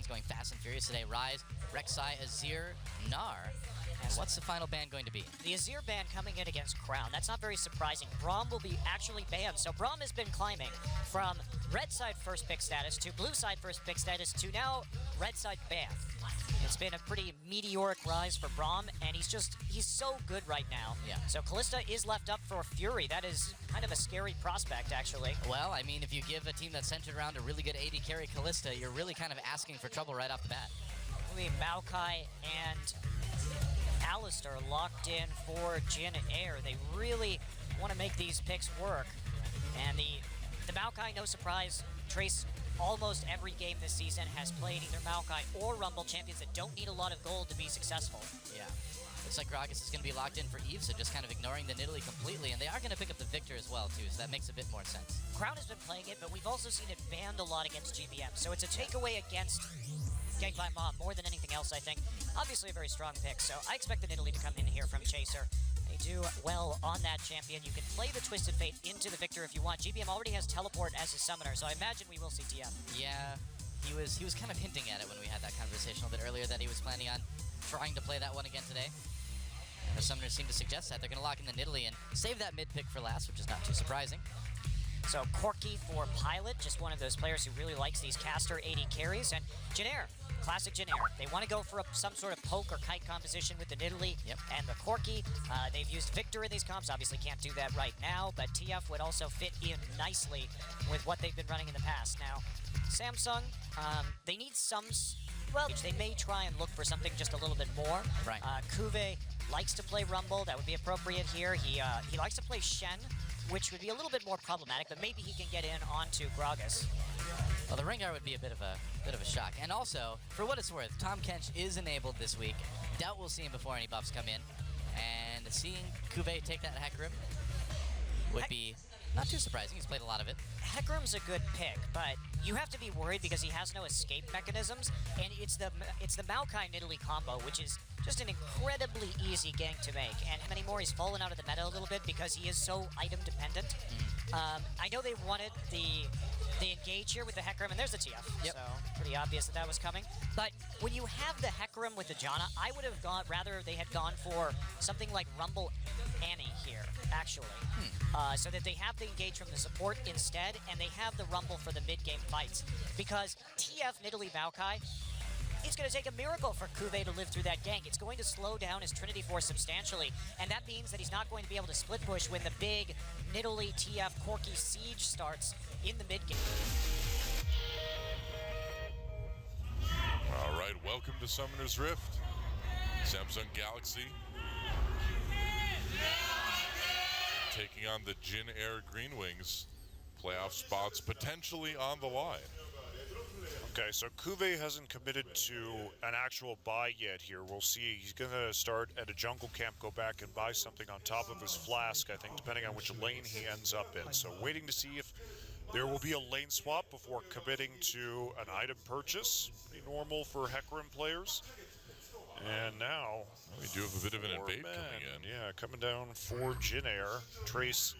bans going fast and furious today. Rise, Rek'Sai, Azir, Gnar. And what's the final ban going to be? The Azir ban coming in against Crown. That's not very surprising. Braum will be actually banned. So Braum has been climbing from red side first pick status to blue side first pick status to now red side ban. It's been a pretty meteoric rise for Braum, and he's so good right now. Yeah. So Kalista is left up for Fury. That is kind of a scary prospect, actually. Well, I mean, if you give a team that's centered around a really good AD carry Kalista, you're really kind of asking for trouble right off the bat. I mean, Maokai and Alistair locked in for Jin Air. They really want to make these picks work. And the Maokai, no surprise, Trace almost every game this season has played either Maokai or Rumble champions that don't need a lot of gold to be successful. Yeah. Looks like Gragas is going to be locked in for Eve, so just kind of ignoring the Nidalee completely, and they are going to pick up the Victor as well, too, so that makes a bit more sense. Crown has been playing it, but we've also seen it banned a lot against GBM, so it's a takeaway against Gang by Mom more than anything else, I think. Obviously a very strong pick, so I expect the Nidalee to come in here from Chaser. They do well on that champion. You can play the Twisted Fate into the Victor if you want. GBM already has Teleport as his summoner, so I imagine we will see TF. Yeah, he was kind of hinting at it when we had that conversation a little bit earlier that he was planning on trying to play that one again today. And the summoners seem to suggest that they're going to lock in the Nidalee and save that mid pick for last, which is not too surprising. So Corki for Pilot, just one of those players who really likes these caster AD carries. And Jinair, classic Jinair. They want to go for some sort of poke or kite composition with the Nidalee and the Corki. They've used Victor in these comps. Obviously can't do that right now, but TF would also fit in nicely with what they've been running in the past. Now, Samsung, they need some... Well, they may try and look for something just a little bit more. Right. Kuve likes to play Rumble. That would be appropriate here. He likes to play Shen, which would be a little bit more problematic, but maybe he can get in onto Gragas. Well, the Rengar would be a bit of a shock. And also, for what it's worth, Tahm Kench is enabled this week. Doubt we'll see him before any buffs come in. And seeing Kuve take that Hecarim would be not too surprising. He's played a lot of it. Hecarim's a good pick, but you have to be worried because he has no escape mechanisms, and it's the Maokai Nidalee combo, which is just an incredibly easy gank to make. And anymore, he's fallen out of the meta a little bit because he is so item dependent. I know they wanted the engage here with the Hecarim, and there's the TF. Yep. So pretty obvious that was coming. But when you have the Hecarim with the Janna, I would have rather they had gone for something like Rumble Annie here, actually. So that they have the engage from the support instead, and they have the Rumble for the mid-game fights. Because TF Nidalee Maokai, it's going to take a miracle for Kuve to live through that gank. It's going to slow down his Trinity Force substantially, and that means that he's not going to be able to split push when the big Nidalee TF Corki siege starts in the mid-game. All right, welcome to Summoner's Rift. Samsung Galaxy taking on the Jin Air Green Wings. Playoff spots potentially on the line. Okay, so Kuve hasn't committed to an actual buy yet here. We'll see. He's going to start at a jungle camp, go back and buy something on top of his flask, I think, depending on which lane he ends up in. So waiting to see if there will be a lane swap before committing to an item purchase. Pretty normal for Hecarim players. And now... We do have a bit of an invade coming in. Yeah, coming down for Jin Air. Trace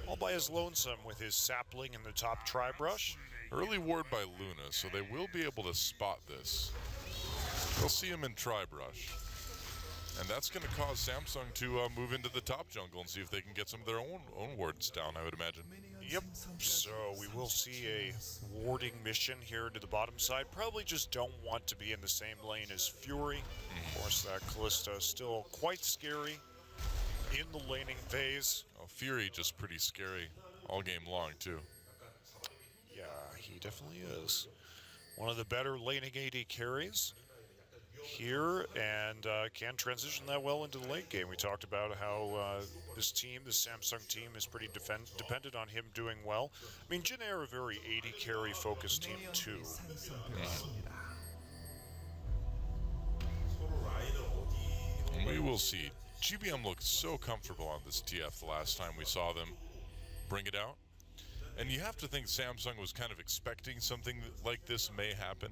all by his lonesome with his sapling in the top tri-brush. Early ward by Luna, so they will be able to spot this. They'll see him in tri-brush. And that's going to cause Samsung to move into the top jungle and see if they can get some of their own wards down, I would imagine. Yep, so we will see a warding mission here to the bottom side. Probably just don't want to be in the same lane as Fury. Of course, that Kalista is still quite scary in the laning phase. Oh, Fury just pretty scary all game long, too. Yeah, he definitely is. One of the better laning AD carries here, and can transition that well into the late game. We talked about how this team, the Samsung team, is pretty dependent on him doing well. I mean, Jin Air, a very AD carry focused team too. We will see. GBM looked so comfortable on this TF the last time we saw them bring it out. And you have to think Samsung was kind of expecting something like this may happen.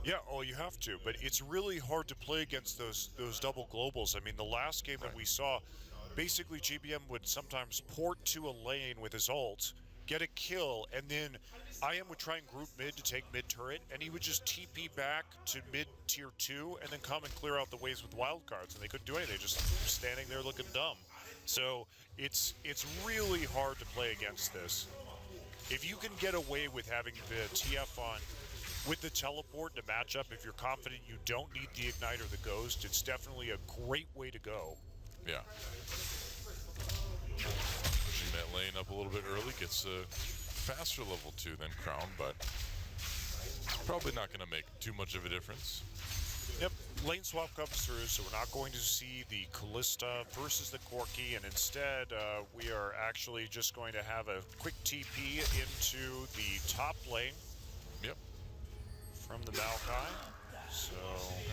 Yeah, oh, you have to, but it's really hard to play against those double globals. I mean, the last game that we saw, basically GBM would sometimes port to a lane with his ult, get a kill, and then IM would try and group mid to take mid turret, and he would just TP back to mid tier 2 and then come and clear out the waves with wildcards, and they couldn't do anything, just standing there looking dumb. So it's really hard to play against this. If you can get away with having the TF on with the teleport to match up, if you're confident you don't need the Ignite or the Ghost, it's definitely a great way to go. Yeah. Pushing that lane up a little bit early, gets a faster level 2 than Crown, but it's probably not going to make too much of a difference. Yep, lane swap comes through, so we're not going to see the Callista versus the Corki, and instead we are actually just going to have a quick TP into the top lane. Yep. From the Maokai. So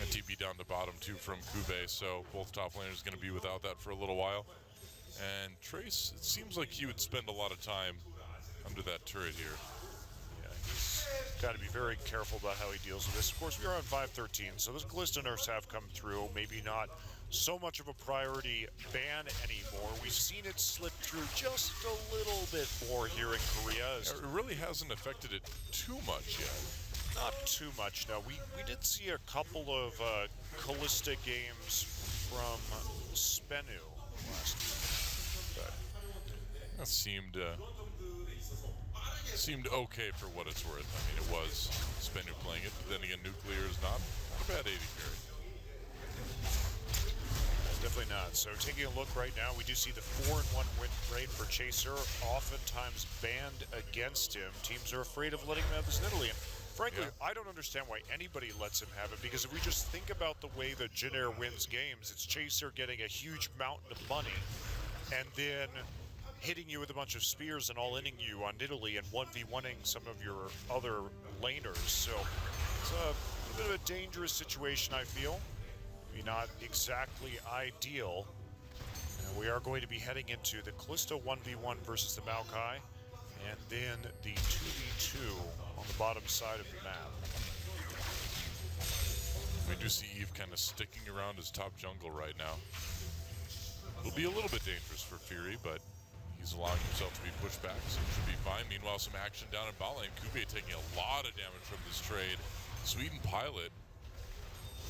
a TP down to bottom too from Kube, so both top laners going to be without that for a little while. And Trace, it seems like he would spend a lot of time under that turret here. Yeah, he's got to be very careful about how he deals with this. Of course, we are on 513, so those Callista nerfs have come through. Maybe not so much of a priority ban anymore. We've seen it slip through just a little bit more here in Korea. It really hasn't affected it too much yet. Not too much, no. We did see a couple of Callista games from Spenu last week. But that seemed okay for what it's worth. I mean, it was Spenu playing it, but then again, Nuclear is not a bad AD carry. Definitely not. So taking a look right now, we do see the 4-1 win rate for Chaser, oftentimes banned against him. Teams are afraid of letting him have his Nidalee. And frankly, I don't understand why anybody lets him have it, because if we just think about the way that Jin Air wins games, it's Chaser getting a huge mountain of money and then hitting you with a bunch of spears and all-inning you on Nidalee and 1v1ing some of your other laners. So it's a bit of a dangerous situation, I feel. Maybe not exactly ideal. And we are going to be heading into the Callista 1v1 versus the Maokai, and then the 2v2 on the bottom side of the map. We do see Eve kind of sticking around his top jungle right now. It'll be a little bit dangerous for Fury, but he's allowing himself to be pushed back, so he should be fine. Meanwhile, some action down in bot lane. Kube taking a lot of damage from this trade. Sweden Pilot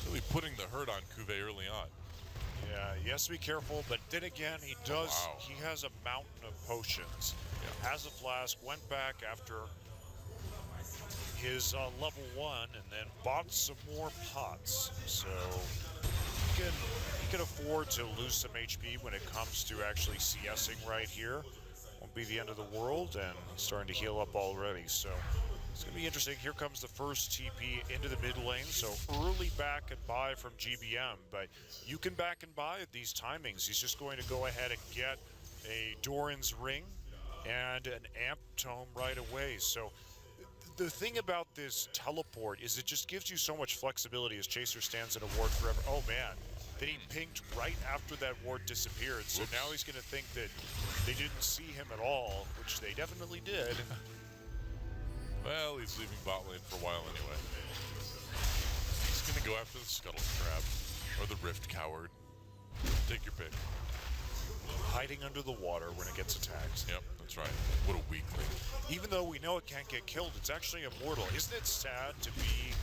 really putting the hurt on Kube early on. Yeah, he has to be careful, but then again, he does. Wow. He has a mountain of potions. Yeah. Has a flask, went back after his level 1, and then bought some more pots. So he can afford to lose some HP when it comes to actually CSing right here. Won't be the end of the world, and he's starting to heal up already. So it's going to be interesting. Here comes the first TP into the mid lane. So early back and buy from GBM, but you can back and buy at these timings. He's just going to go ahead and get a Doran's Ring and an Amp Tome right away. So the thing about this teleport is it just gives you so much flexibility as Chaser stands in a ward forever. Oh man, then he pinged right after that ward disappeared. So now he's going to think that they didn't see him at all, which they definitely did. Well, he's leaving bot lane for a while anyway. He's going to go after the Scuttle Crab or the Rift Coward. Take your pick. Hiding under the water when it gets attacked. Yep, that's right. What a weakling. Even though we know it can't get killed, it's actually immortal. Isn't it sad to be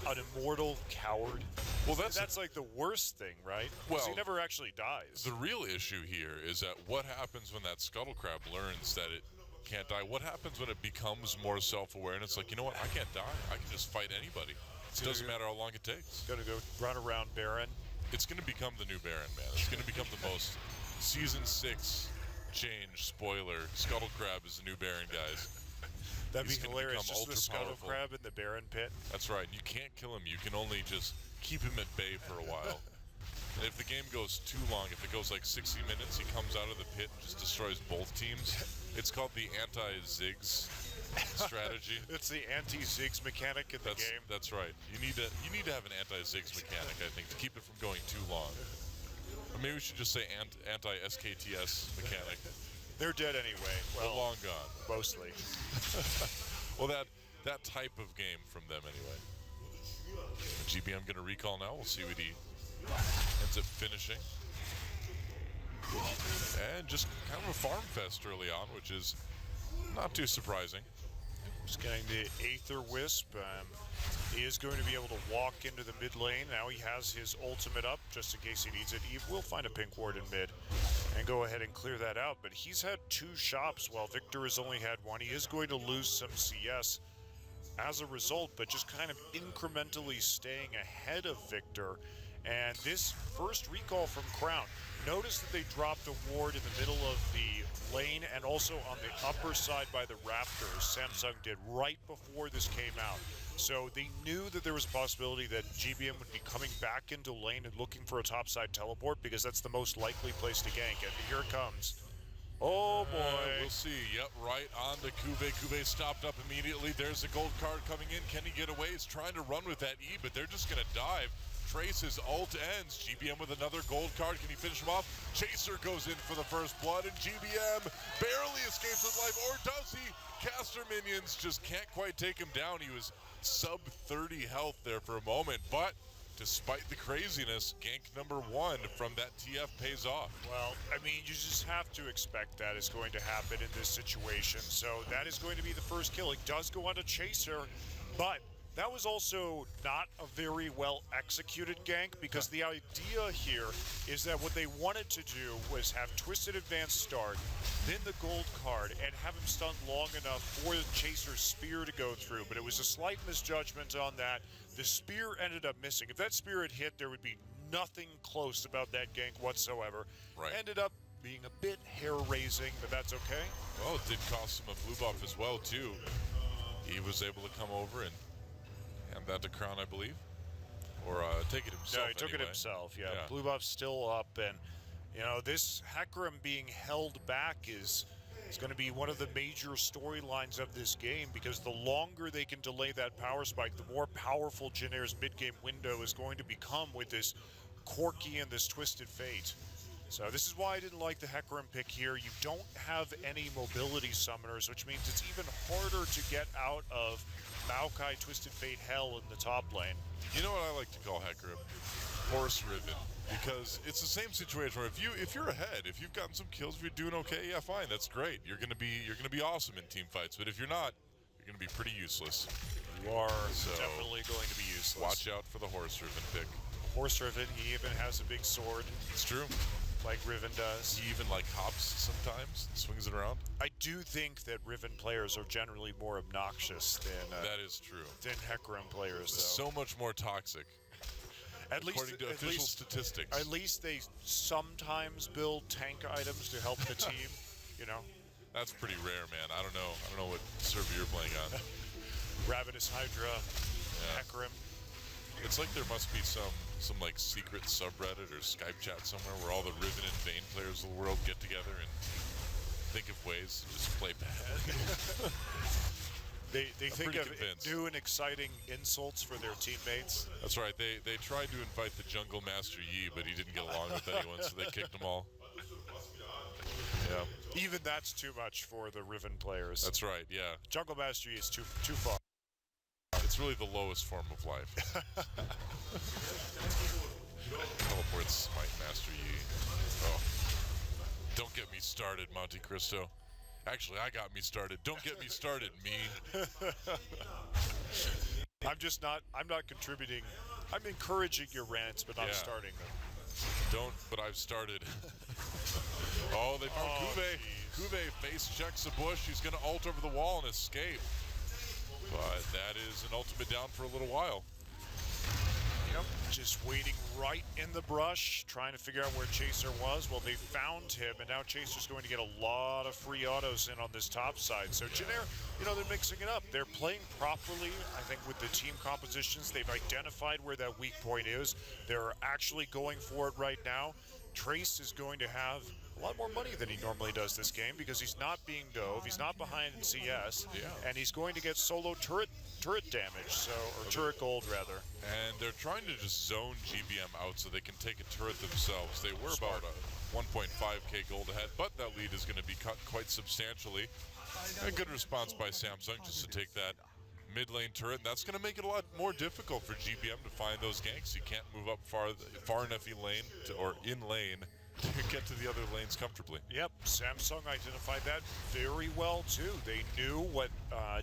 an immortal coward? Well, that's like the worst thing, right? Well, he never actually dies. The real issue here is that what happens when that Scuttle Crab learns that it can't die? What happens when it becomes more self-aware and it's like, you know what, I can't die. I can just fight anybody. It doesn't matter how long it takes. It's going to go run around Baron. It's going to become the new Baron, man. It's going to become the most Season 6 change spoiler. Scuttle Crab is the new Baron, guys. That'd be hilarious. Just the Scuttle Crab in the Baron pit. That's right. You can't kill him. You can only just keep him at bay for a while. And if the game goes too long, if it goes like 60 minutes, he comes out of the pit and just destroys both teams. It's called the anti-Ziggs strategy. It's the anti-Ziggs mechanic in the game. That's right. You need to have an anti-Ziggs mechanic, I think, to keep it from going too long. Or maybe we should just say anti-SKTS mechanic. They're dead anyway. Well, they're long gone. Mostly. Well, that type of game from them anyway. GBM going to recall now. We'll see what he ends up finishing. And just kind of a farm fest early on, which is Not too surprising. Just getting the Aether Wisp. He is going to be able to walk into the mid lane. Now he has his ultimate up just in case he needs it. Eve will find a pink ward in mid and go ahead and clear that out. But he's had 2 shops while Victor has only had 1. He is going to lose some CS as a result, but just kind of incrementally staying ahead of Victor. And this first recall from Crown, notice that they dropped a ward in the middle of the lane and also on the upper side by the Raptors. Samsung did right before this came out. So they knew that there was a possibility that GBM would be coming back into lane and looking for a topside teleport because that's the most likely place to gank. And here it comes. Oh boy. We'll see. Yep, right on the Kuve. Kuve stopped up immediately. There's a gold card coming in. Can he get away? He's trying to run with that E, but they're just going to dive. Trace's ult ends. GBM with another gold card. Can he finish him off? Chaser goes in for the first blood, and GBM barely escapes his life, or does he? Caster minions just can't quite take him down. He was sub 30 health there for a moment, but despite the craziness, gank number 1 from that TF pays off. Well, I mean, you just have to expect that is going to happen in this situation. So that is going to be the first kill. It does go on to Chaser, but that was also not a very well executed gank because the idea here is that what they wanted to do was have Twisted Advance start, then the gold card, and have him stunned long enough for the Chaser's spear to go through. But it was a slight misjudgment on that. The spear ended up missing. If that spear had hit, there would be nothing close about that gank whatsoever. Right. Ended up being a bit hair-raising, but that's okay. Well, it did cost him a blue buff as well, too. He was able to come over and hand that to Crown, I believe. Or take it himself. No, he took anyway. it himself, yeah. Yeah. Blue buff's still up, and, you know, this Hecarim being held back is going to be one of the major storylines of this game, because the longer they can delay that power spike, the more powerful Jin Air's mid-game window is going to become with this Corki and this Twisted Fate. So this is why I didn't like the Hecarim pick here. You don't have any mobility summoners, which means it's even harder to get out of Maokai Twisted Fate hell in the top lane. You know what I like to call Hecarim? Horse Riven. Because it's the same situation where if you're ahead, if you've gotten some kills, if you're doing okay, yeah, fine, that's great. You're gonna be awesome in team fights. But if you're not, you're gonna be pretty useless. You are definitely going to be useless. Watch out for the Horse Riven pick. Horse Riven, he even has a big sword. It's true. Like Riven does. He even like hops sometimes, swings it around. I do think that Riven players are generally more obnoxious than that is true. Than Hecarim players, though. So much more toxic. According to official statistics. At least they sometimes build tank items to help the team, you know. That's pretty rare, man. I don't know what server you're playing on. Ravenous Hydra, Hecarim. It's like there must be some like secret subreddit or Skype chat somewhere where all the Riven and Vayne players of the world get together and think of ways to just play bad. They think of convinced. new and exciting insults for their teammates. That's right. They tried to invite the Jungle Master Yi, but he didn't get along with anyone, so they kicked them all. Yeah. Even that's too much for the Riven players. That's right. Yeah. Jungle Master Yi is too far. It's really the lowest form of life. Teleport Smite Master Yi. Oh. Don't get me started, Monte Cristo. Actually, I got me started. Don't get me started, me. I'm not contributing. I'm encouraging your rants, but not starting them. But I've started. Oh, they found Kuve. Kuve face checks the bush. He's going to ult over the wall and escape. But that is an ultimate down for a little while. Yep, just waiting right in the brush, trying to figure out where Chaser was. Well, they found him, and now Chaser's going to get a lot of free autos in on this top side. So Jin Air, you know, they're mixing it up. They're playing properly, I think, with the team compositions. They've identified where that weak point is. They're actually going for it right now. Trace is going to have a lot more money than he normally does this game because he's not being dove, he's not behind in CS, and he's going to get solo turret damage, or turret gold rather. And they're trying to just zone GBM out so they can take a turret themselves. They were about a 1.5k gold ahead, but that lead is going to be cut quite substantially. A good response by Samsung just to take that mid lane turret, and that's going to make it a lot more difficult for GBM to find those ganks. You can't move up far enough in lane get to the other lanes comfortably. Yep, Samsung identified that very well too. They knew what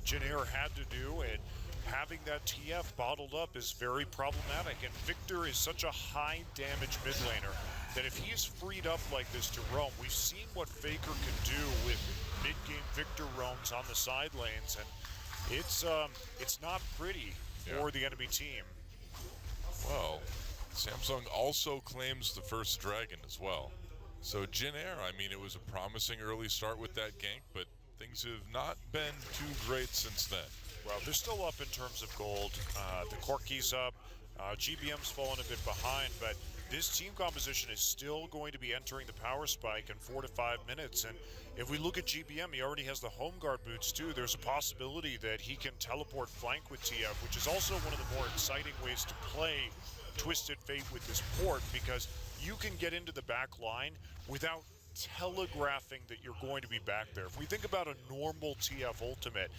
Jin Air had to do, and having that TF bottled up is very problematic. And Victor is such a high damage mid laner that if he's freed up like this to roam, we've seen what Faker can do with mid-game Victor roams on the side lanes, and it's not pretty for the enemy team. Well, Samsung also claims the first dragon as well. So Jin Air, I mean, it was a promising early start with that gank, but things have not been too great since then. Well, they're still up in terms of gold. The Corki's up. GBM's fallen a bit behind, but this team composition is still going to be entering the power spike in 4 to 5 minutes. And if we look at GBM, he already has the home guard boots too. There's a possibility that he can teleport flank with TF, which is also one of the more exciting ways to play Twisted Fate with this port, because you can get into the back line without telegraphing that you're going to be back there. If we think about a normal TF ultimate,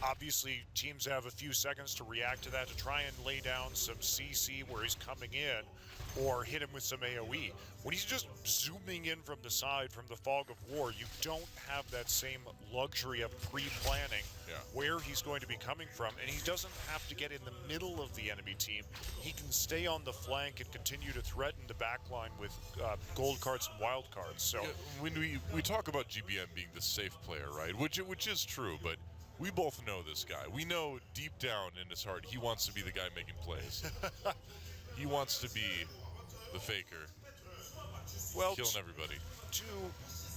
obviously teams have a few seconds to react to that, to try and lay down some CC where he's coming in, or hit him with some AoE. When he's just zooming in from the side, from the fog of war, you don't have that same luxury of pre-planning where he's going to be coming from, and he doesn't have to get in the middle of the enemy team. He can stay on the flank and continue to threaten the backline with gold cards and wild cards. So when we talk about GBM being the safe player, right, which is true, but we both know this guy. We know deep down in his heart he wants to be the guy making plays. He wants to be the faker, killing everybody.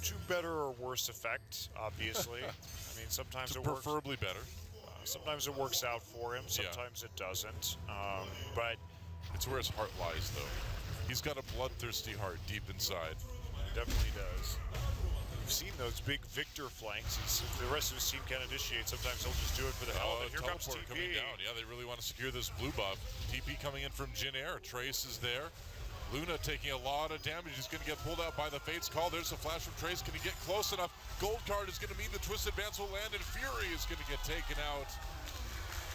To better or worse effect, obviously. I mean, sometimes it works. Preferably better. Sometimes it works out for him. Sometimes it doesn't. But it's where his heart lies, though. He's got a bloodthirsty heart deep inside. Definitely does. We've seen those big Victor flanks. If the rest of his team can't initiate, sometimes he'll just do it for the hell of it. Here comes TP. Coming down. Yeah, they really want to secure this blue buff. TP coming in from Jin Air. Trace is there. Luna taking a lot of damage. He's going to get pulled out by the Fate's Call. There's a flash from Trace. Can he get close enough? Gold card is going to mean the Twisted Advance will land, and Fury is going to get taken out.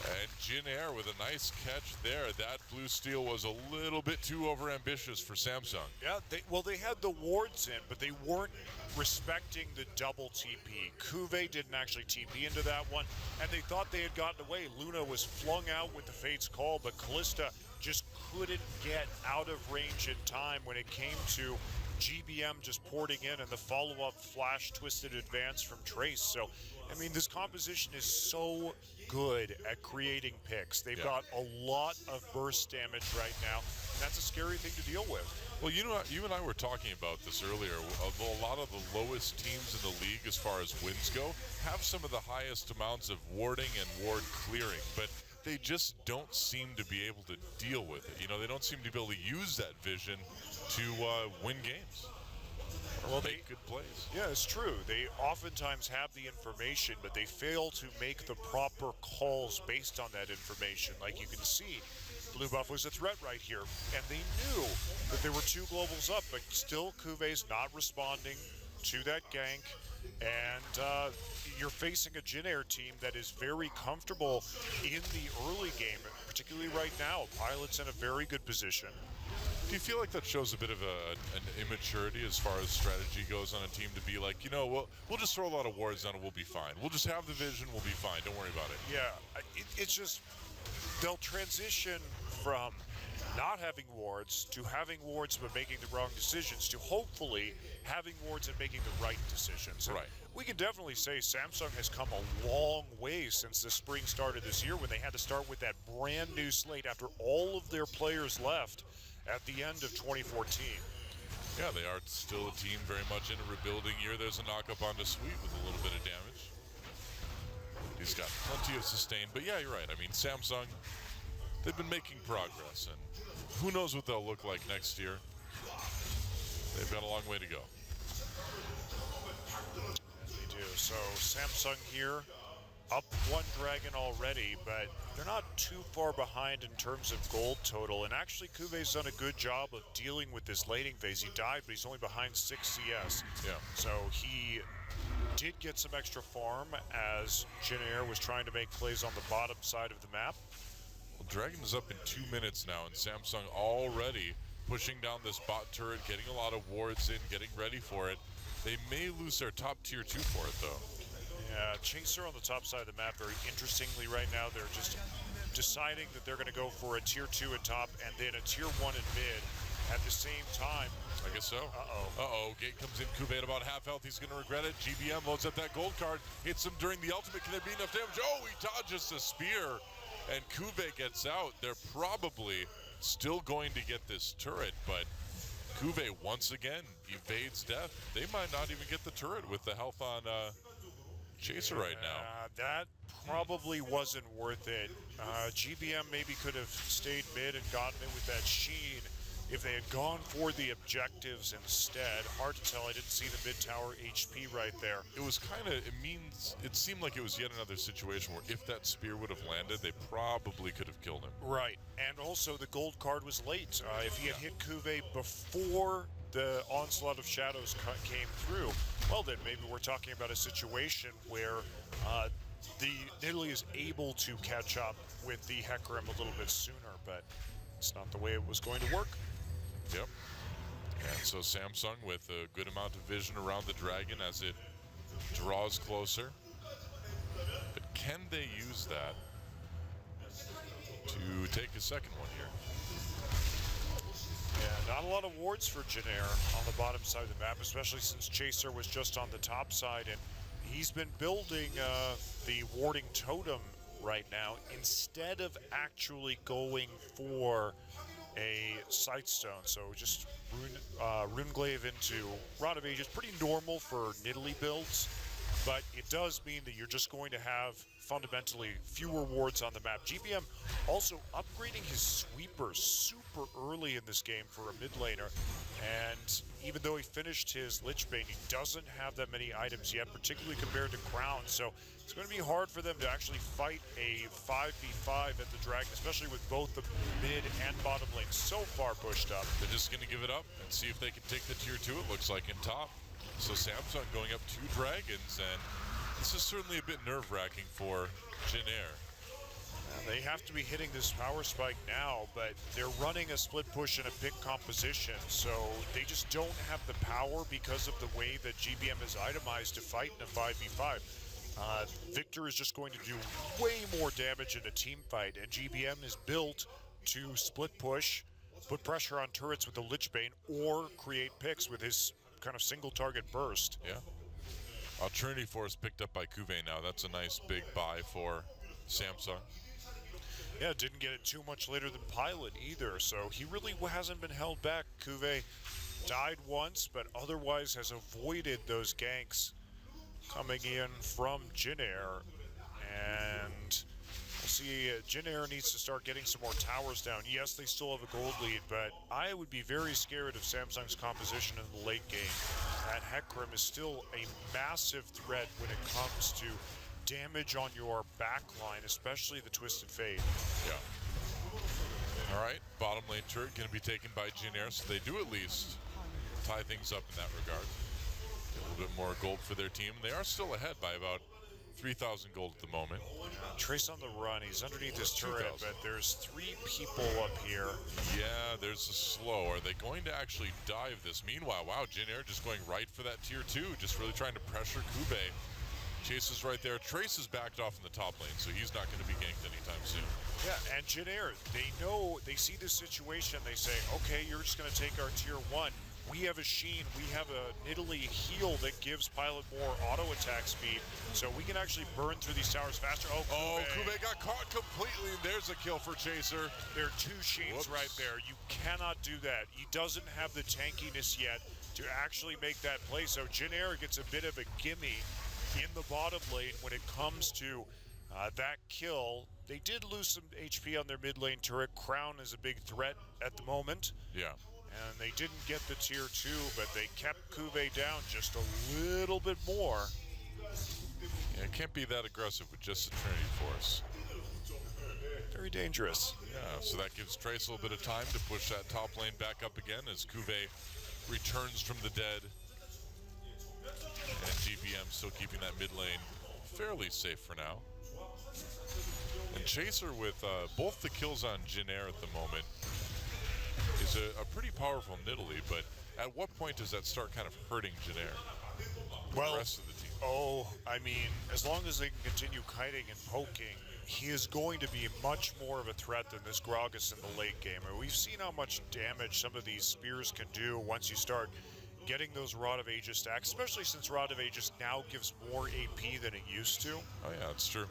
And Jin Air with a nice catch there. That blue steel was a little bit too overambitious for Samsung. Yeah, they had the wards in, but they weren't respecting the double TP. Kuve didn't actually TP into that one, and they thought they had gotten away. Luna was flung out with the Fate's Call, but Kalista just couldn't get out of range in time when it came to GBM just porting in and the follow-up flash twisted advance from Trace. So, I mean, this composition is so good at creating picks. They've got a lot of burst damage right now. That's a scary thing to deal with. Well, you and I were talking about this earlier. A lot of the lowest teams in the league as far as wins go have some of the highest amounts of warding and ward clearing, but they just don't seem to be able to deal with it. You know, they don't seem to be able to use that vision to win games. Well, make good plays. Yeah, it's true. They oftentimes have the information, but they fail to make the proper calls based on that information. Like you can see, blue buff was a threat right here, and they knew that there were 2 globals up, but still Kuve's not responding to that gank, and you're facing a Jin Air team that is very comfortable in the early game, particularly right now. Pilot's in a very good position. Do you feel like that shows a bit of an immaturity as far as strategy goes on a team to be like, you know, we'll just throw a lot of wards on and we'll be fine. We'll just have the vision, we'll be fine. Don't worry about it. Yeah, it's just they'll transition from not having wards to having wards but making the wrong decisions to hopefully having wards and making the right decisions. And right. We can definitely say Samsung has come a long way since the spring started this year, when they had to start with that brand new slate after all of their players left at the end of 2014. Yeah, they are still a team very much in a rebuilding year. There's a knock-up onto Sweet with a little bit of damage. He's got plenty of sustain, but yeah, you're right. I mean, Samsung, they've been making progress, and who knows what they'll look like next year. They've got a long way to go. They do. So Samsung here, up 1 dragon already, but they're not too far behind in terms of gold total. And actually, Kuve's done a good job of dealing with this laning phase. He died, but he's only behind 6 CS. Yeah. So he did get some extra farm as Jin Air was trying to make plays on the bottom side of the map. Well, Dragon is up in 2 minutes now, and Samsung already pushing down this bot turret, getting a lot of wards in, getting ready for it. They may lose their top tier 2 for it, though. Yeah, Chaser on the top side of the map, very interestingly right now, they're just deciding that they're going to go for a tier 2 at top and then a tier 1 in mid at the same time. I guess so. Uh-oh. Gate comes in. Kube at about half health. He's going to regret it. GBM loads up that gold card. Hits him during the ultimate. Can there be enough damage? Oh, he dodges the spear. And Kube gets out. They're probably still going to get this turret, but Kube once again evades death. They might not even get the turret with the health on Chaser right now. That probably wasn't worth it. GBM maybe could have stayed mid and gotten it with that Sheen if they had gone for the objectives instead. Hard to tell. I didn't see the mid tower HP right there. It was kind of, it seemed like it was yet another situation where if that spear would have landed, they probably could have killed him. Right. And also the gold card was late. If he had hit Kube before the onslaught of shadows came through, well then maybe we're talking about a situation where the Italy is able to catch up with the Hecarim a little bit sooner, but it's not the way it was going to work. Yep. And so Samsung with a good amount of vision around the dragon as it draws closer. But can they use that to take a second one here? Yeah, not a lot of wards for Janair on the bottom side of the map, especially since Chaser was just on the top side, and he's been building the warding totem right now instead of actually going for a Sightstone. So just Runeglaive into Rod of Ages, pretty normal for Nidalee builds, but it does mean that you're just going to have fundamentally fewer wards on the map. GBM also upgrading his sweepers super early in this game for a mid laner, and even though he finished his Lichbane, he doesn't have that many items yet, particularly compared to Crown, so it's going to be hard for them to actually fight a 5v5 at the Dragon, especially with both the mid and bottom lane so far pushed up. They're just going to give it up and see if they can take the tier 2, it looks like, in top. So Samsung going up 2 dragons, and this is certainly a bit nerve-wracking for Janair. They have to be hitting this power spike now, but they're running a split push in a big composition, so they just don't have the power because of the way that GBM is itemized to fight in a 5v5. Victor is just going to do way more damage in a team fight, and GBM is built to split push, put pressure on turrets with the Lichbane, or create picks with his kind of single target burst. Yeah. Trinity Force picked up by Kube now. That's a nice big buy for Samsung. Yeah, didn't get it too much later than Pilot either, so he really hasn't been held back. Kube died once, but otherwise has avoided those ganks coming in from Janair. And we'll see, Janair needs to start getting some more towers down. Yes, they still have a gold lead, but I would be very scared of Samsung's composition in the late game. That Hecarim is still a massive threat when it comes to damage on your backline, especially the Twisted Fate. Yeah. All right, bottom lane turret going to be taken by Janair, so they do at least tie things up in that regard. Get a little bit more gold for their team. They are still ahead by about 3,000 gold at the moment. Trace on the run. He's underneath this turret, but there's 3 people up here. Yeah, there's a slow. Are they going to actually dive this? Meanwhile, wow, Janair just going right for that tier 2, just really trying to pressure Kube. Chase is right there. Trace is backed off in the top lane, so he's not going to be ganked anytime soon. Yeah, and Janair, they see this situation, they say, okay, you're just going to take our tier 1. We have a Sheen, we have a Nidalee heal that gives Pilot more auto attack speed, so we can actually burn through these towers faster. Oh, Kube got caught completely, and there's a kill for Chaser. There are 2 Sheens right there. You cannot do that. He doesn't have the tankiness yet to actually make that play, so Janair gets a bit of a gimme in the bottom lane when it comes to that kill. They did lose some HP on their mid lane turret. Crown is a big threat at the moment. Yeah. And they didn't get the tier 2, but they kept Kube down just a little bit more. Yeah, it can't be that aggressive with just the Trinity Force. Very dangerous. Yeah, so that gives Trace a little bit of time to push that top lane back up again as Kube returns from the dead. And GBM still keeping that mid lane fairly safe for now. And Chaser with both the kills on Janair at the moment is who's a pretty powerful Nidalee, but at what point does that start kind of hurting Janair? Well, The rest of the team. I mean, as long as they can continue kiting and poking, he is going to be much more of a threat than this Gragas in the late game. And we've seen how much damage some of these spears can do once you start getting those Rod of Aegis stacks, especially since Rod of Aegis now gives more AP than it used to. Oh yeah, that's true.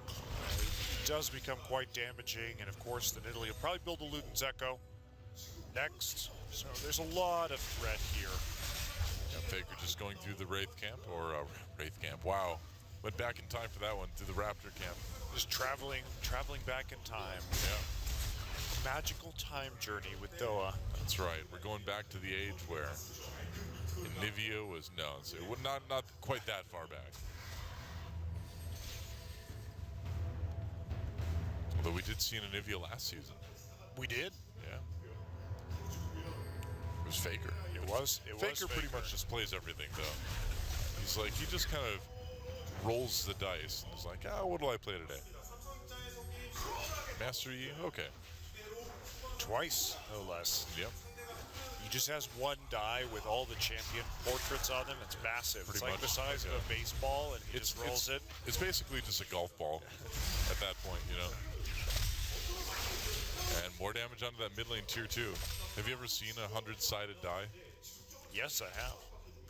It does become quite damaging, and of course the Nidalee will probably build a Luden's Echo next. So there's a lot of threat here. Yeah, Faker just going through the Wraith camp, or Wraith camp. Wow, went back in time for that one, through the Raptor camp. Just traveling back in time. Yeah. Magical time journey with Doa. That's right. We're going back to the age where Nivea was it would not quite that far back. Although we did see an Nivea last season. We did. Yeah. It was Faker. It was Faker pretty much just plays everything though. He's like, he just kind of rolls the dice and is like, what will I play today? Master Yi? Okay. Twice, no less. Yep. He just has one die with all the champion portraits on him. It's massive. Pretty it's like much the size like of a baseball, and he just rolls it. It's basically just a golf ball at that point, you know. And more damage onto that mid lane tier 2. Have you ever seen a 100-sided die? Yes, I have.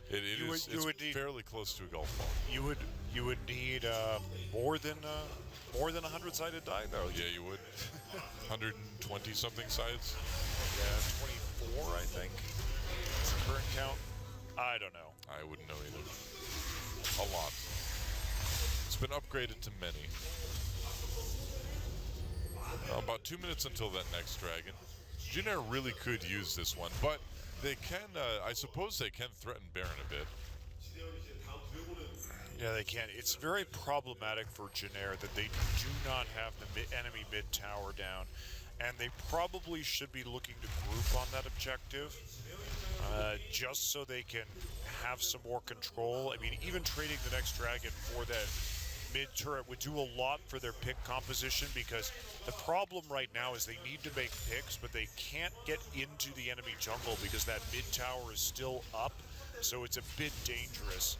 It's fairly close to a golf ball. You would need more than a 100-sided die, though. Yeah, you would. 120 something sides. Yeah, 24, I think. It's the current count. I don't know. I wouldn't know either. A lot. It's been upgraded to many. About 2 minutes until that next dragon. Janair really could use this one, but they can, I suppose they can threaten Baron a bit. Yeah, they can. It's very problematic for Janair that they do not have the enemy mid tower down, and they probably should be looking to group on that objective, just so they can have some more control. I mean, even trading the next dragon for that mid turret would do a lot for their pick composition, because the problem right now is they need to make picks, but they can't get into the enemy jungle because that mid tower is still up, so it's a bit dangerous.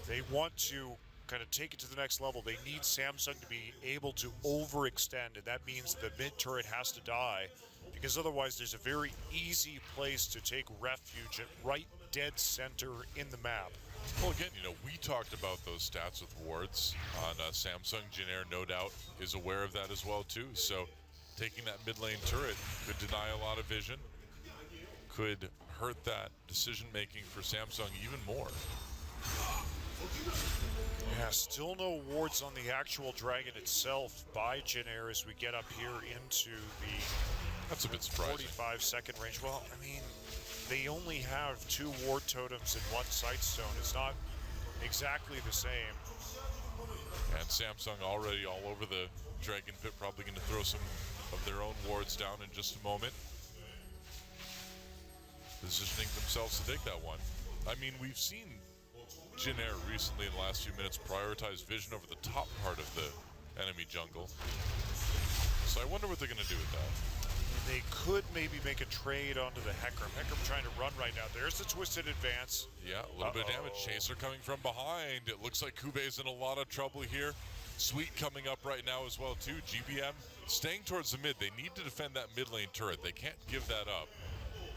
They want to kind of take it to the next level. They need Samsung to be able to overextend, and that means the mid turret has to die, because otherwise there's a very easy place to take refuge at right dead center in the map. Well, again, you know, we talked about those stats with wards on Samsung. Janair, no doubt, is aware of that as well, too. So taking that mid lane turret could deny a lot of vision, could hurt that decision-making for Samsung even more. Yeah, still no wards on the actual dragon itself by Janair as we get up here into the That's a bit surprising. 45-second range. Well, I mean, they only have 2 ward totems and 1 sightstone. It's not exactly the same. And Samsung already all over the dragon pit, probably going to throw some of their own wards down in just a moment. Positioning themselves to take that one. I mean, we've seen Janair recently in the last few minutes prioritize vision over the top part of the enemy jungle. So I wonder what they're going to do with that. They could maybe make a trade onto the Hecarim. Hecarim trying to run right now. There's the twisted advance. Yeah, a little bit of damage. Chaser coming from behind. It looks like Kube's in a lot of trouble here. Sweet coming up right now as well too. GBM staying towards the mid. They need to defend that mid lane turret. They can't give that up.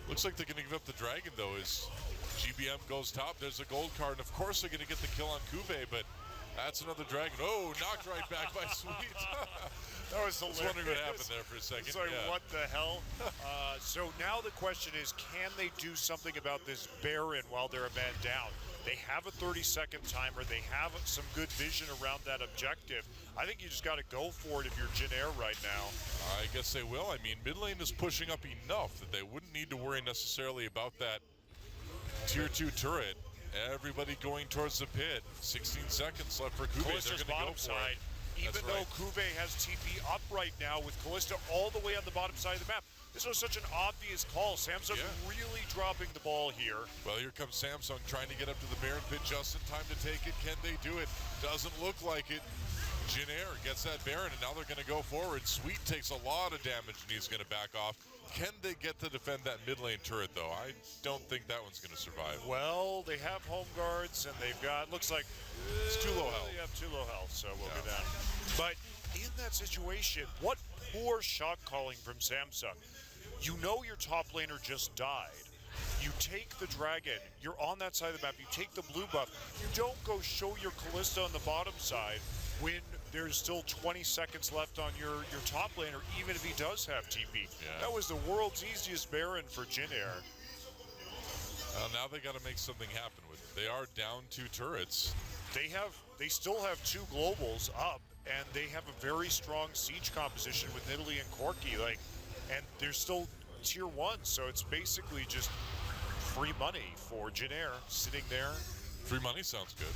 Looks like they're going to give up the dragon though as GBM goes top. There's a gold card. And of course they're going to get the kill on Kube, but that's another dragon. Oh, knocked right back by Sweet. That was hilarious. I was wondering what happened there for a second. It's like, what the hell? So now the question is, can they do something about this Baron while they're a man down? They have a 30-second timer. They have some good vision around that objective. I think you just got to go for it if you're Janair right now. I guess they will. I mean, mid lane is pushing up enough that they wouldn't need to worry necessarily about that tier 2 turret. Everybody going towards the pit. 16 seconds left for Kube. They're going to go for it. Even though Kube has TP up right now with Kalista all the way on the bottom side of the map. This was such an obvious call. Samsung really dropping the ball here. Well, here comes Samsung trying to get up to the Baron pit just in time to take it. Can they do it? Doesn't look like it. Jin Air gets that Baron, and now they're going to go forward. Sweet takes a lot of damage, and he's going to back off. Can they get to defend that mid lane turret, though? I don't think that one's going to survive. Well, they have home guards, and they've got, looks like It's too low health. They have too low health, so we'll go down. But in that situation, what poor shot calling from Samsung. You know your top laner just died. You take the dragon, you're on that side of the map, you take the blue buff, you don't go show your Kalista on the bottom side when there's still 20 seconds left on your top laner, even if he does have TP. Yeah. That was the world's easiest Baron for Jin Air. Now they got to make something happen with it. They are down 2 turrets. They still have 2 globals up, and they have a very strong siege composition with Nidalee and Corki, and they're still tier 1, so it's basically just free money for Jin Air sitting there. Free money sounds good.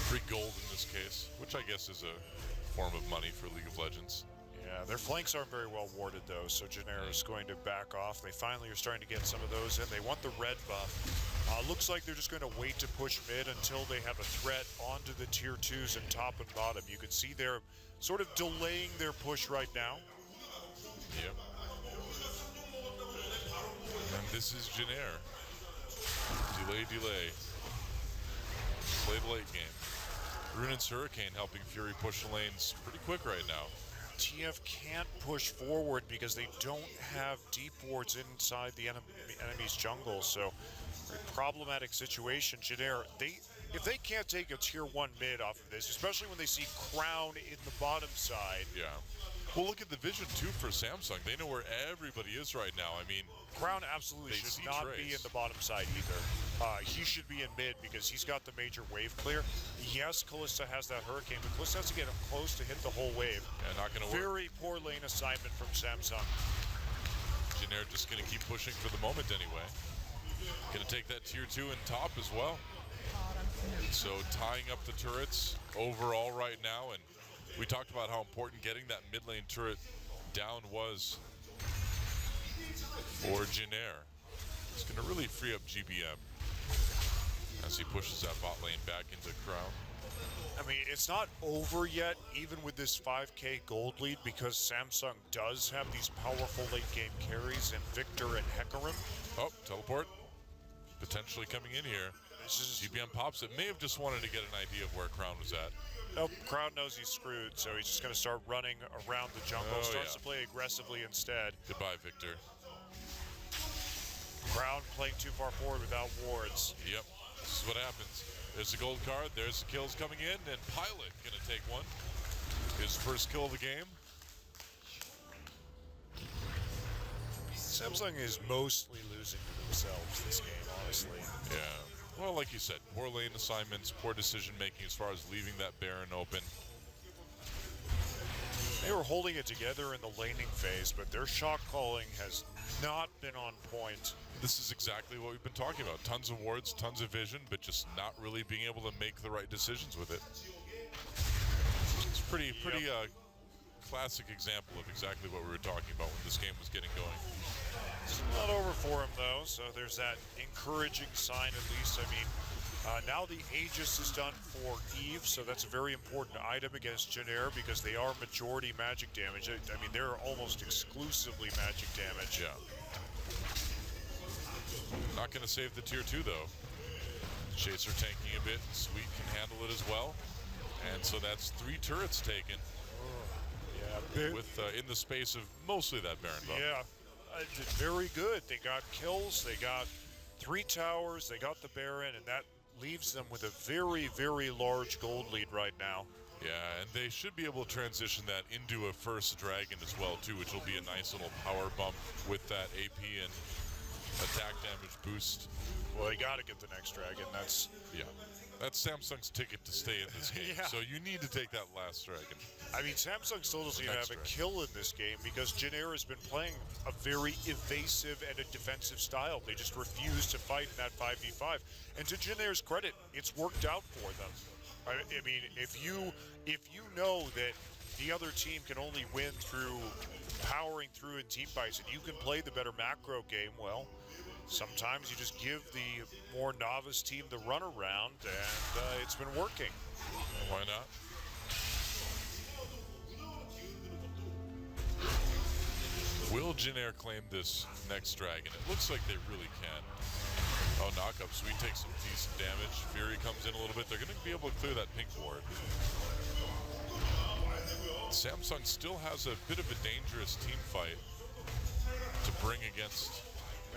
Free gold in this case, which I guess is a form of money for League of Legends. Yeah, their flanks aren't very well warded though, so Jin Air is going to back off. They finally are starting to get some of those in. They want the red buff. Looks like they're just going to wait to push mid until they have a threat onto the tier 2s and top and bottom. You can see they're sort of delaying their push right now. Yep. And this is Jin Air. Delay. Play the late game. Runin's Hurricane helping Fury push the lanes pretty quick right now. TF can't push forward because they don't have deep wards inside the enemy's jungle, so very problematic situation. Jin Air, if they can't take a tier 1 mid off of this, especially when they see Crown in the bottom side. Yeah. Well, look at the vision too for Samsung. They know where everybody is right now. I mean, Crown absolutely they should see not Trace. be in the bottom side either. He should be in mid because he's got the major wave clear. Yes, Kalista has that Hurricane, but Kalista has to get him close to hit the whole wave. Yeah, not going to work. Very poor lane assignment from Samsung. Jin Air just going to keep pushing for the moment anyway. Going to take that tier 2 and top as well. So tying up the turrets overall right now, and we talked about how important getting that mid lane turret down was for Jin Air. It's going to really free up GBM as he pushes that bot lane back into Crown. I mean, it's not over yet, even with this 5k gold lead, because Samsung does have these powerful late game carries in Victor and Hecarim. Oh, teleport potentially coming in here. GBM pops it. May have just wanted to get an idea of where Crown was at. Nope, Crown knows he's screwed, so he's just going to start running around the jungle. Starts to play aggressively instead. Goodbye, Victor. Crown playing too far forward without wards. Yep, this is what happens. There's the gold card, there's the kills coming in, and Pilot gonna take one. His first kill of the game. Samsung is mostly losing to themselves this game, honestly. Yeah, well, like you said, poor lane assignments, poor decision making as far as leaving that Baron open. They were holding it together in the laning phase, but their shot calling has not been on point. This is exactly what we've been talking about. Tons of wards, tons of vision, but just not really being able to make the right decisions with it. It's pretty classic example of exactly what we were talking about when this game was getting going. It's not over for him, though, so there's that encouraging sign at least. I mean, now the Aegis is done for Eve, so that's a very important item against Jin Air because they are majority magic damage. I mean, they're almost exclusively magic damage. Yeah. Not going to save the tier 2, though. Chaser tanking a bit. Sweet can handle it as well. And so that's 3 turrets taken. Yeah, with in the space of mostly that Baron buff. Yeah, did very good. They got kills, they got 3 towers, they got the Baron, and that leaves them with a very, very large gold lead right now. Yeah, and they should be able to transition that into a first dragon as well, too, which will be a nice little power bump with that AP and attack damage boost. Well, they got to get the next dragon. That's Samsung's ticket to stay in this game. Yeah. So you need to take that last dragon. I mean, Samsung still doesn't even have a dragon. kill in this game because Jin Air has been playing a very evasive and a defensive style. They just refuse to fight in that 5v5. And to Jin Air's credit, it's worked out for them. I mean, if you know that the other team can only win through powering through in team fights and you can play the better macro game, well, sometimes you just give the more novice team the runaround, and it's been working. Why not? Will Janair claim this next dragon? It looks like they really can. Oh, knockup. Sweet takes some decent damage. Fury comes in a little bit. They're going to be able to clear that pink ward. Samsung still has a bit of a dangerous team fight to bring against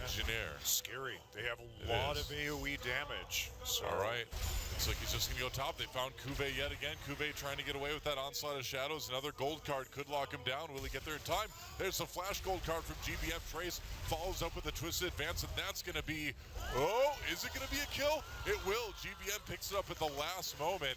Janair. Scary. They have a lot of AoE damage. So. All right. Looks like he's just going to go top. They found Kuve yet again. Kuve trying to get away with that onslaught of shadows. Another gold card could lock him down. Will he get there in time? There's a flash gold card from GBF. Trace follows up with a twisted advance, and that's going to be... Oh, is it going to be a kill? It will. GBM picks it up at the last moment.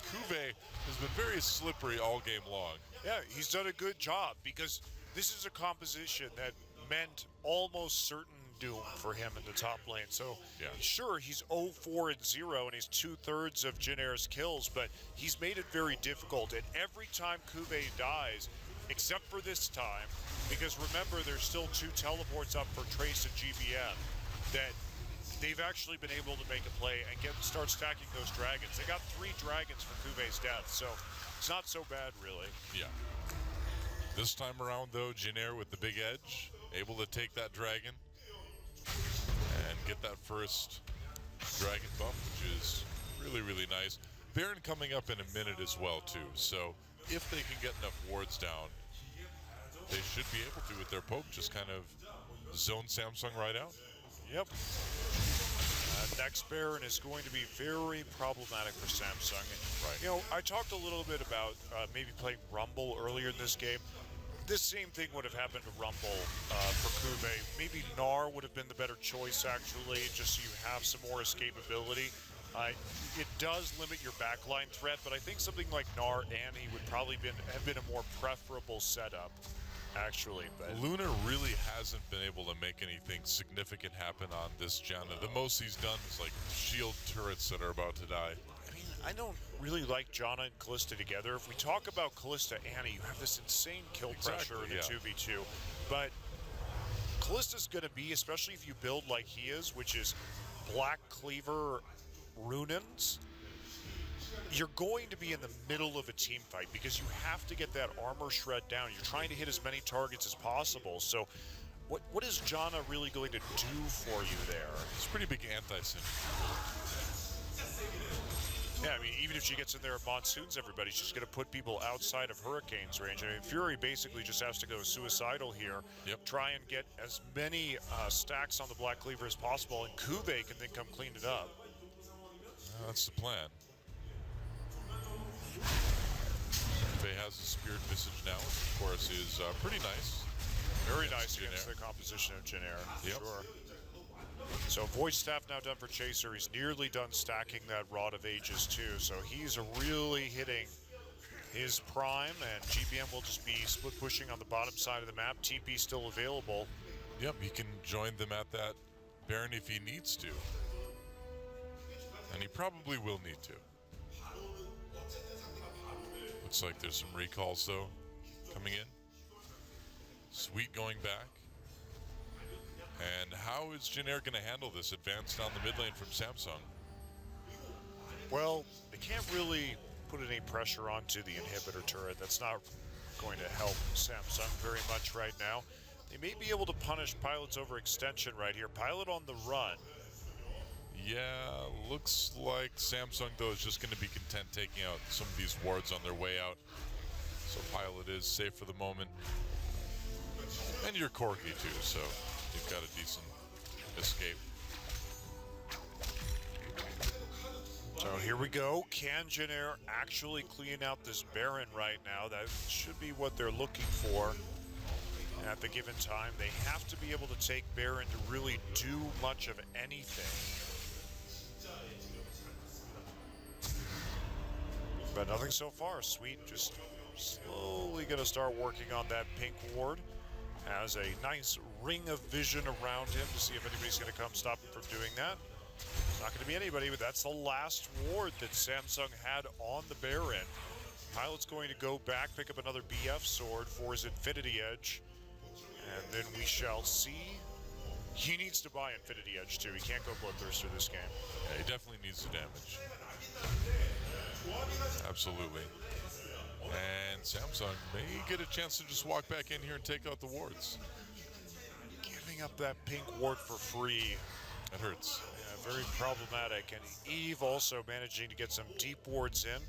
Kuve has been very slippery all game long. Yeah, he's done a good job because this is a composition that meant almost certain doom for him in the top lane. So, sure, he's 0-4 and 0, and he's 2/3 of Janair's kills, but he's made it very difficult. And every time Kuve dies, except for this time, because remember, there's still 2 teleports up for Trace and GBM, that they've actually been able to make a play and start stacking those dragons. They got 3 dragons for Kuve's death, so it's not so bad, really. Yeah. This time around, though, Janair with the big edge, able to take that dragon and get that first dragon buff, which is really, really nice. Baron coming up in a minute as well, too. So if they can get enough wards down, they should be able to, with their poke, just kind of zone Samsung right out. Yep. Next Baron is going to be very problematic for Samsung. Right. You know, I talked a little bit about maybe playing Rumble earlier in this game. This same thing would have happened to Rumble for Kuve. Maybe Gnar would have been the better choice, actually, just so you have some more escapability. It does limit your backline threat, but I think something like Gnar Annie would probably have been a more preferable setup, actually. But Luna really hasn't been able to make anything significant happen on this Janna. The most he's done is like shield turrets that are about to die. I mean, I don't really like Janna and Kalista together. If we talk about Kalista Annie, you have this insane kill pressure in the 2v2. But Kalista's going to be, especially if you build like he is, which is Black Cleaver Runins, you're going to be in the middle of a team fight because you have to get that armor shred down. You're trying to hit as many targets as possible. So what is Janna really going to do for you there? It's pretty big anti-synergy. Yeah, I mean, even if she gets in there at monsoons, everybody's just going to put people outside of Hurricane's range. I mean, Fury basically just has to go suicidal here. Yep. Try and get as many stacks on the Black Cleaver as possible, and Kuve can then come clean it up. That's the plan. Faye has a Spirit Visage now, which of course is pretty nice. Very nice against the composition of Janair, sure. So Void Staff now done for Chaser. He's nearly done stacking that Rod of Ages too. So he's really hitting his prime, and GBM will just be split pushing on the bottom side of the map. TP still available. Yep, he can join them at that Baron if he needs to. And he probably will need to. Looks like there's some recalls though coming in. Sweet going back. And how is Janair going to handle this advance down the mid lane from Samsung? Well, they can't really put any pressure onto the inhibitor turret. That's not going to help Samsung very much right now. They may be able to punish Pilot's overextension right here. Pilot on the run. Yeah, looks like Samsung though is just going to be content taking out some of these wards on their way out. So Pilot is safe for the moment. And you're Corki too, so you've got a decent escape. So here we go. Can Janair actually clean out this Baron right now? That should be what they're looking for at the given time. They have to be able to take Baron to really do much of anything. But nothing so far. Sweet just slowly going to start working on that pink ward. Has a nice ring of vision around him to see if anybody's going to come stop him from doing that. Not going to be anybody, but that's the last ward that Samsung had on the Baron. Pilot's going to go back, pick up another BF sword for his Infinity Edge. And then we shall see He needs to buy Infinity Edge too. He can't go Bloodthirster this game. Yeah, he definitely needs the damage. Absolutely. And Samsung may get a chance to just walk back in here and take out the wards. Giving up that pink ward for free. It hurts. Yeah, very problematic. And Eve also managing to get some deep wards in.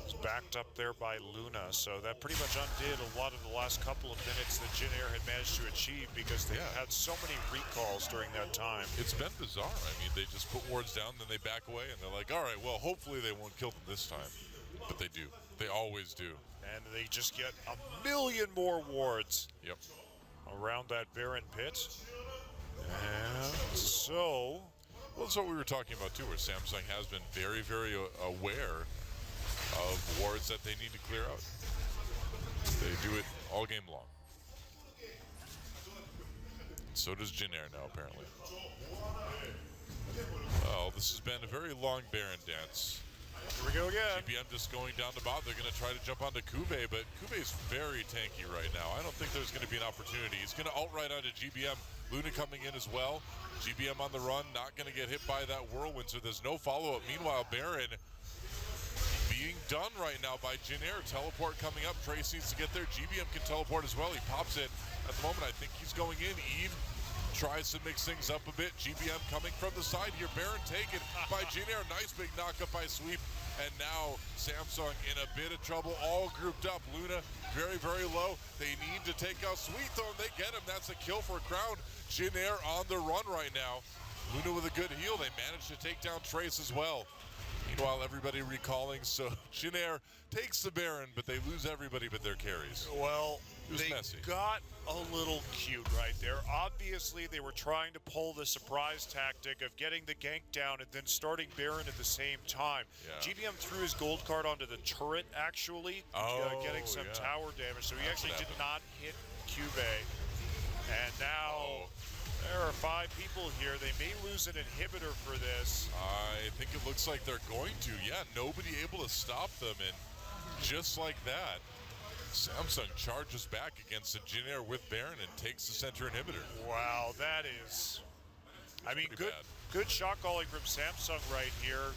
He's backed up there by Luna, so that pretty much undid a lot of the last couple of minutes that Jin Air had managed to achieve because they had so many recalls during that time. It's been bizarre. I mean, they just put wards down, then they back away, and they're like, all right, well, hopefully they won't kill them this time. But they do. They always do. And they just get a million more wards. Yep. Around that Baron pit. And so... Well, that's what we were talking about, too, where Samsung has been very, very aware of wards that they need to clear out. They do it all game long. So does Jin Air now, apparently. Well, this has been a very long Baron dance. Here we go again. GBM just going down the bot. They're going to try to jump onto Kube, but Kube's very tanky right now. I don't think there's going to be an opportunity. He's going to ult right onto GBM. Luna coming in as well. GBM on the run, not going to get hit by that whirlwind, so there's no follow-up. Meanwhile, Baron being done right now by Jin Air. Teleport coming up. Trace needs to get there. GBM can teleport as well. He pops it. At the moment, I think he's going in. Eve tries to mix things up a bit. GBM coming from the side here. Baron taken by Jin Air. Nice big knockup by Sweep. And now Samsung in a bit of trouble. All grouped up. Luna very, very low. They need to take out Sweet though, and they get him. That's a kill for Crown. Jin Air on the run right now. Luna with a good heal. They managed to take down Trace as well. Meanwhile, everybody recalling, so Jin Air takes the Baron, but they lose everybody but their carries. Well, they messy. got a little cute right there. Obviously, they were trying to pull the surprise tactic of getting the gank down and then starting Baron at the same time. Yeah. GBM threw his gold card onto the turret, actually, getting some tower damage, so he actually did not hit Cube. And now... There are 5 people here. They may lose an inhibitor for this. I think it looks like they're going to. Yeah, nobody able to stop them. And just like that, Samsung charges back against the Jin Air with Baron and takes the center inhibitor. Wow, that is... I mean, good shot calling from Samsung right here.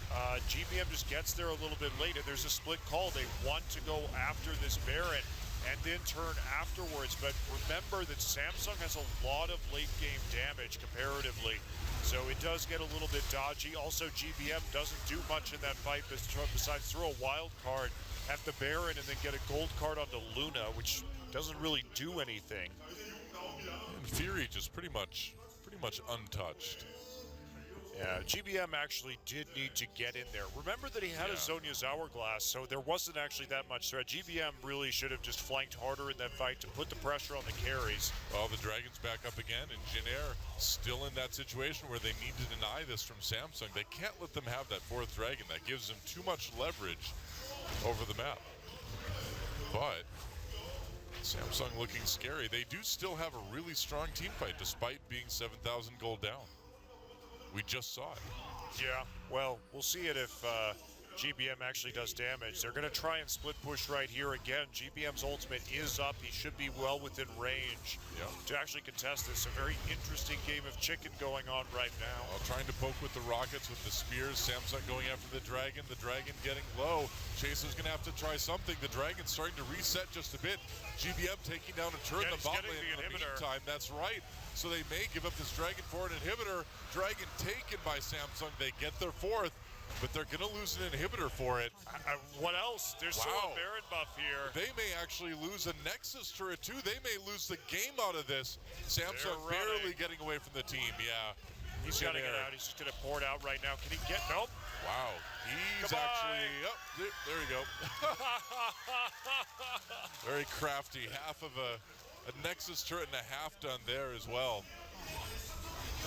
GBM just gets there a little bit late, and there's a split call. They want to go after this Baron and then turn afterwards. But remember that Samsung has a lot of late game damage comparatively, so it does get a little bit dodgy. Also, GBM doesn't do much in that fight besides throw a wild card at the Baron and then get a gold card onto Luna, which doesn't really do anything. And Fury just pretty much untouched. Yeah, GBM actually did need to get in there. Remember that he had a Zhonya's Hourglass, so there wasn't actually that much threat. GBM really should have just flanked harder in that fight to put the pressure on the carries. Well, the Dragon's back up again, and Jin Air still in that situation where they need to deny this from Samsung. They can't let them have that 4th Dragon. That gives them too much leverage over the map. But Samsung looking scary. They do still have a really strong team fight despite being 7,000 gold down. We just saw it. Yeah, well, we'll see it if GBM actually does damage. They're going to try and split push right here again. GBM's ultimate is up. He should be well within range to actually contest this. A very interesting game of chicken going on right now. Well, trying to poke with the rockets, with the spears. Samsung going after the Dragon. The Dragon getting low. Chaser's going to have to try something. The Dragon's starting to reset just a bit. GBM taking down a turret in the bot lane in the meantime. That's right. So they may give up this Dragon for an inhibitor. Dragon taken by Samsung. They get their 4th, but they're going to lose an inhibitor for it. What else? There's still a Baron buff here. They may actually lose a Nexus turret too. They may lose the game out of this. Samsung barely getting away from the team. Yeah. He's got to get out. He's just going to pour it out right now. Can he get? Nope. Wow. He's actually... Oh, there you go. Very crafty. Half of a Nexus turret and a half done there as well.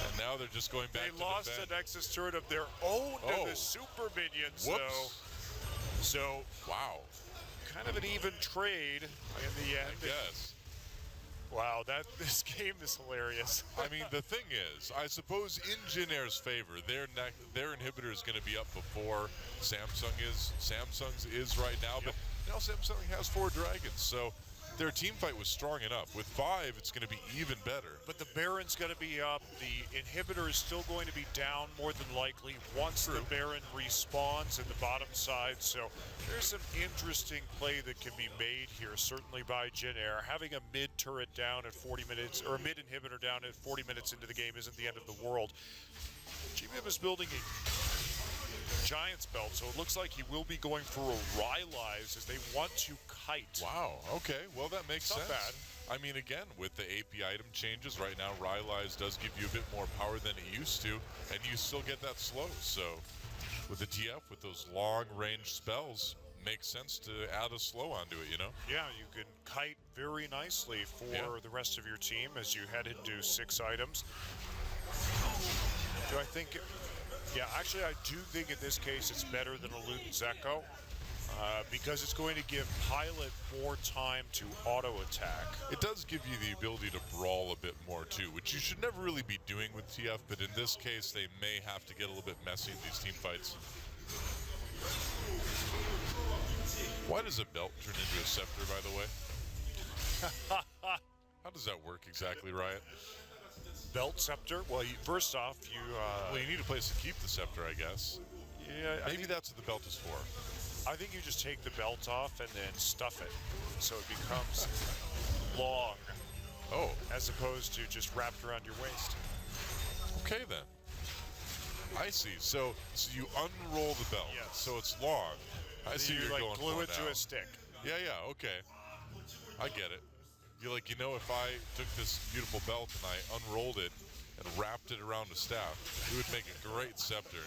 And now they're just going back to defend. They lost a Nexus turret of their own to the super minions. Whoops. So, wow. Kind of an even trade in the end. I guess. Wow, this game is hilarious. I mean, the thing is, I suppose in Jin Air's favor, their inhibitor is going to be up before Samsung's is right now. But now Samsung has 4 Dragons, so their team fight was strong enough. With 5, it's going to be even better. But the Baron's going to be up. The inhibitor is still going to be down more than likely once the Baron respawns in the bottom side. So there's some interesting play that can be made here, certainly by Jin Air. Having a mid turret down at 40 minutes, or a mid inhibitor down at 40 minutes into the game isn't the end of the world. GBM is building a Giants belt, so it looks like he will be going for a Rylai's as they want to kite. Wow, okay, well that makes Not sense. bad. I mean, again, with the AP item changes, right now Rylai's does give you a bit more power than it used to, and you still get that slow, so with the TF, with those long-range spells, makes sense to add a slow onto it, you know? Yeah, you can kite very nicely for the rest of your team as you head into 6 items. Do I think... Yeah, actually, I do think in this case it's better than a Luden's Echo because it's going to give Pilot more time to auto-attack. It does give you the ability to brawl a bit more, too, which you should never really be doing with TF, but in this case, they may have to get a little bit messy in these team fights. Why does a belt turn into a scepter, by the way? How does that work exactly, Riot? Belt scepter? Well, first off, Well, you need a place to keep the scepter, I guess. Yeah, Maybe that's what the belt is for. I think you just take the belt off and then stuff it, so it becomes long. Oh. As opposed to just wrapped around your waist. Okay, then. I see. So you unroll the belt. Yes. So it's long. I see you you're like going glue for it now. to a stick. Yeah, okay. I get it. You're like, you know, if I took this beautiful belt and I unrolled it and wrapped it around a staff, it would make a great scepter.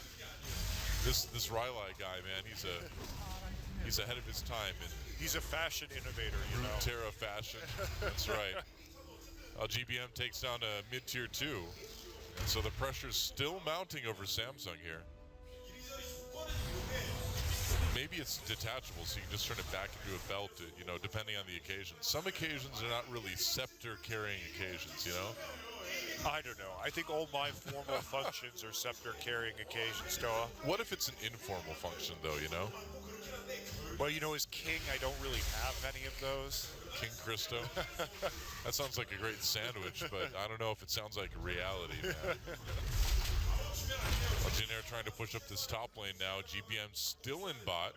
This Rylai guy, man, he's ahead of his time in He's a fashion innovator, you know. Runeterra fashion. That's right. GBM takes down a mid-tier 2. And so the pressure's still mounting over Samsung here. Maybe it's detachable, so you can just turn it back into a belt, you know, depending on the occasion. Some occasions are not really scepter-carrying occasions, you know? I don't know. I think all my formal functions are scepter-carrying occasions, Doa. What if it's an informal function, though, you know? Well, you know, as king, I don't really have many of those. King Christo? That sounds like a great sandwich, but I don't know if it sounds like a reality, man. Well, Jin Air trying to push up this top lane now. GBM still in bot.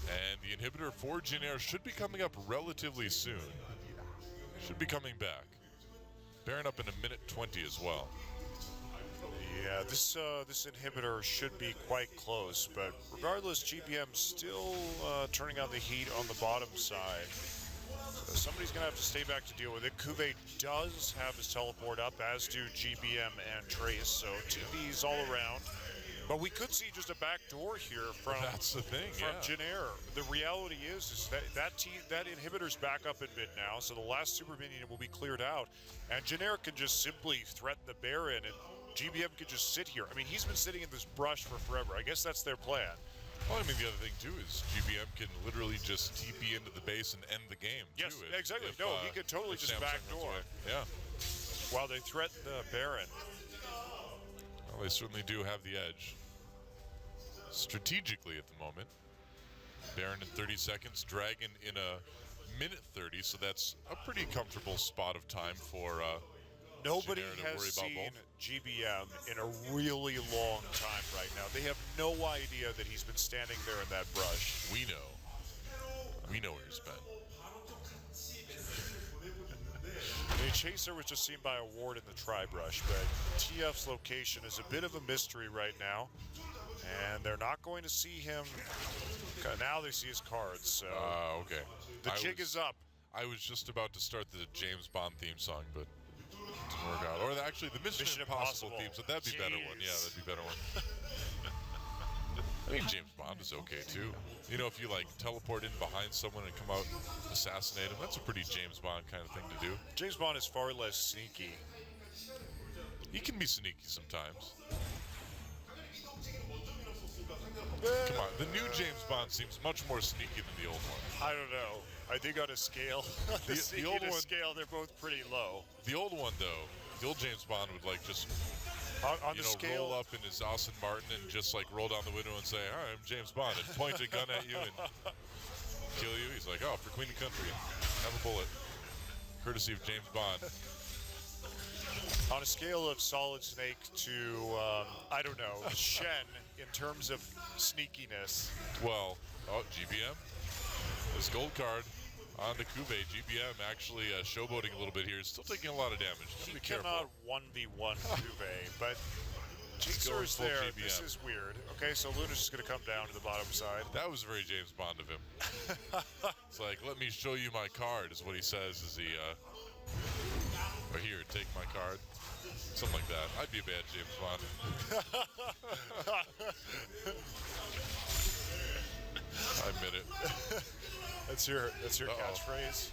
And the inhibitor for Jin Air should be coming up relatively soon. Should be coming back. Baron up in a minute 20 as well. Yeah, this inhibitor should be quite close, but regardless, GBM still turning on the heat on the bottom side. So somebody's going to have to stay back to deal with it. Kuve does have his teleport up, as do GBM and Trace, so TVs all around. But we could see just a back door here from That's the thing, Jin Air. The reality is that inhibitor's back up in mid now, so the last super minion will be cleared out, and Jin Air can just simply threaten the Baron, and GBM can just sit here. I mean, he's been sitting in this brush for forever. I guess that's their plan. Well, I mean, the other thing, too, is GBM can literally just TP into the base and end the game, Yes, too. Exactly. No, he could totally just Samsung backdoor. runs away. Yeah. While they threaten the Baron. Well, they certainly do have the edge. Strategically at the moment. Baron in 30 seconds, Dragon in a minute 30, so that's a pretty comfortable spot of time for Nobody Jin Air to has worry about seen both. GBM in a really long time right now. They have no idea that he's been standing there in that brush. We know. We know where he's been. I mean, Chaser was just seen by a ward in the tri-brush, but TF's location is a bit of a mystery right now. And they're not going to see him. Now they see his cards, so Okay. the jig is up. I was just about to start the James Bond theme song, but it didn't work out. Or actually, the Mission Impossible theme, so that'd be a better one. Yeah, that'd be a better one. I think James Bond is okay, too. You know, if you, like, teleport in behind someone and come out, assassinate him, that's a pretty James Bond kind of thing to do. James Bond is far less sneaky. He can be sneaky sometimes. Come on, the new James Bond seems much more sneaky than the old one. I don't know. I think on a scale, The old one, scale, they're both pretty low. the old one though, the old James Bond would like just On you the know scale, roll up in his Aston Martin and just like roll down the window and say, "Hi, I'm James Bond," and point a gun at you and kill you. He's like, "Oh, for Queen and Country." Have a bullet. Courtesy of James Bond. On a scale of Solid Snake to, I don't know, Shen in terms of sneakiness. Well, GBM. This gold card on to Cuvée. GBM actually showboating a little bit here. He's still taking a lot of damage. He Be careful. cannot 1v1 Cuvée, but going Chaser's full there. GBM. This is weird. Okay, so Luna's just going to come down to the bottom side. That was very James Bond of him. It's like, let me show you my card, is what he says as he, or here, take my card. Something like that. I'd be a bad James Bond. I admit it. That's your catchphrase.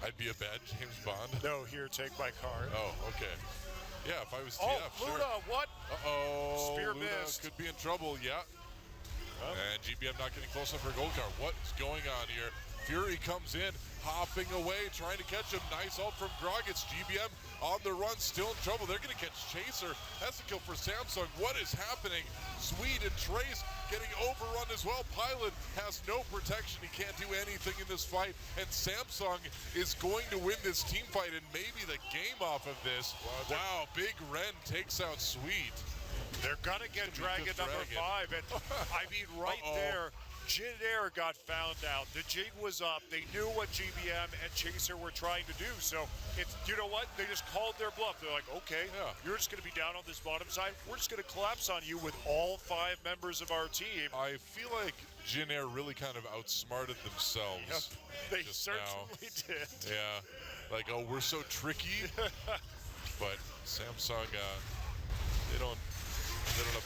I'd be a bad James Bond. No, here, take my card. Oh, okay. Yeah, if I was Oh, TF, sure. Luna, what? Uh-oh. Spear Luna missed. could be in trouble, yeah. And GBM not getting close enough for a gold card. What is going on here? Fury comes in, hopping away, trying to catch him. Nice ult from Groggets. GBM on the run, still in trouble. They're going to catch Chaser. That's a kill for Samsung. What is happening? Sweet and Trace getting overrun as well. Pilot has no protection. He can't do anything in this fight. And Samsung is going to win this team fight and maybe the game off of this. Wow, Big Ren takes out Sweet. They're going to get Dragon just number Dragon. 5. And I mean, right there, Jin Air got found out. The jig was up. They knew what GBM and Chaser were trying to do. So, it's, you know what? They just called their bluff. They're like, okay, you're just going to be down on this bottom side. We're just going to collapse on you with all 5 members of our team. I feel like Jin Air really kind of outsmarted themselves. Yep, they just certainly did. Yeah, like, oh, we're so tricky. But Samsung, they don't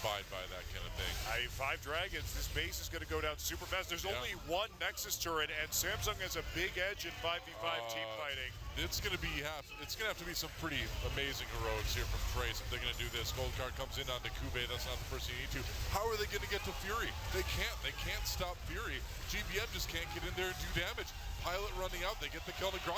abide by that kind of thing. 5 dragons. This base is going to go down super fast. There's only one Nexus turret, and Samsung has a big edge in 5v5 team fighting. It's going to have to be some pretty amazing heroics here from Trace if they're going to do this. Gold card comes in on the Cuvée. That's not the first thing you need to. How are they going to get to Fury? They can't. They can't stop Fury. GBM just can't get in there and do damage. Pilot running out. They get the kill to Grog.